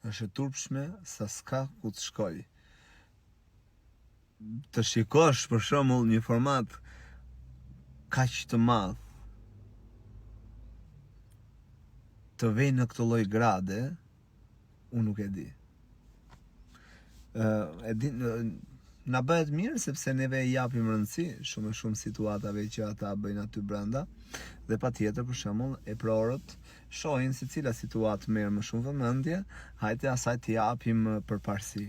është e turpshme sa s'ka ku të shkoj. Të shikosh për shembull një format kaq të madh, të vej në këtë lloj grade, unë nuk e di. Na bëhet mirë sepse neve i japim rëndësi shumë e shumë situatave që ata bëjnë aty brenda, dhe patjetër për shembull e prorët shohin se cila situatë merr më shumë vëmendje, hajde asaj t'i japim përparësi.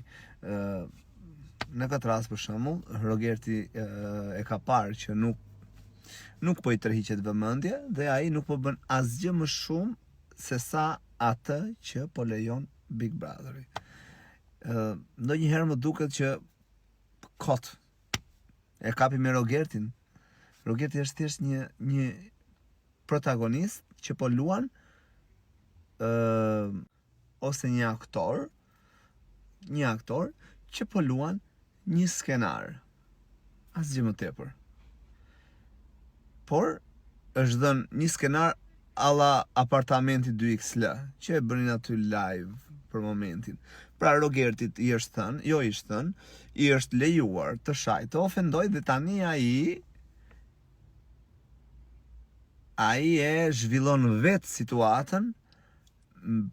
Në këtë rast për shembull, Rogerti e ka parë që nuk po i tërhiqet vëmendje dhe ai nuk po bën asgjë më shumë se sa atë që po lejon Big Brotheri. Ndonjëherë më duket që kot e kapi me Rogertin. Rogerti është thjesht një protagonist që po luan ose një aktor që po luan një skenar. Asgjë më tepër. Por është dhënë një skenar alla Apartamenti 2XL, që e bënin aty live për momentin. Pra Rogertit i është thënë, i është lejuar të shajë, të ofendoj, dhe tani ai e zhvillon vetë situatën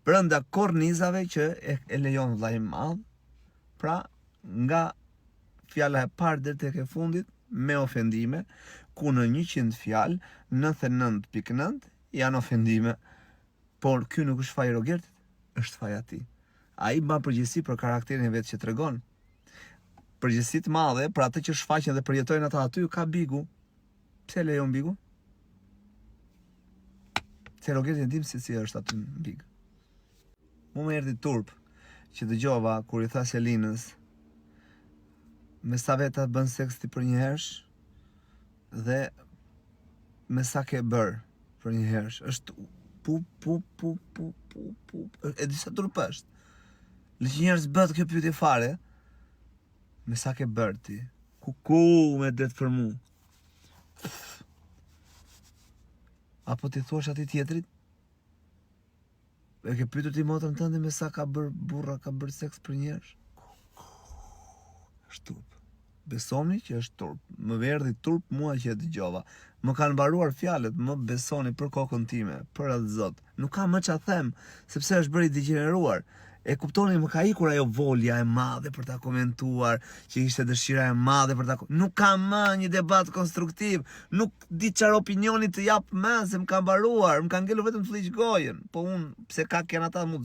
brenda kornizave që e lejon vllai i madh. Pra nga fjala e parë deri tek e fundit me ofendime, ku në 100 fjalë 99.9 janë ofendime. Por ky nuk është faji i Rogertit, është faji i tij. Ai mban përgjegjësi për karakterin e vet që tregon. Përgjegjësi të madhe për atë që shfaqen dhe përjetojnë ata aty ka Bigu. Pse lejon Bigu? Se Rogerti e dim se si është aty në Big. Mu më erdhi turp që dëgjova kur i tha Selinës me sa veta bën seks ti për një herësh dhe me sa ke bër për një herësh. Është e di sa turp është. Le që njerëz bëhet kjo pyetje fare. Me sa ke bër ti? Ku me det për mu? Apo ti thuash atij tjetrit? E ke pyetur ti motrën tënde me sa ka bër burra, ka bër seks për njerëz? Është turp. Besoni që është turp. Më erdhi turp mua që e dëgjova. Më kanë mbaruar fjalët, më besoni për kokën time, për atë Zot. Nuk kam më ç'a them, sepse është bërë i degeneruar. E kuptoni, më ka ikur ajo volja e madhe për ta komentuar, që ishte dëshira e madhe për ta. Nuk kam më një debat konstruktiv, nuk di çfarë opinioni të jap më, se më ka mbaruar, më ka ngelur vetëm të fliq gojen. Po unë pse ka kanë ata mu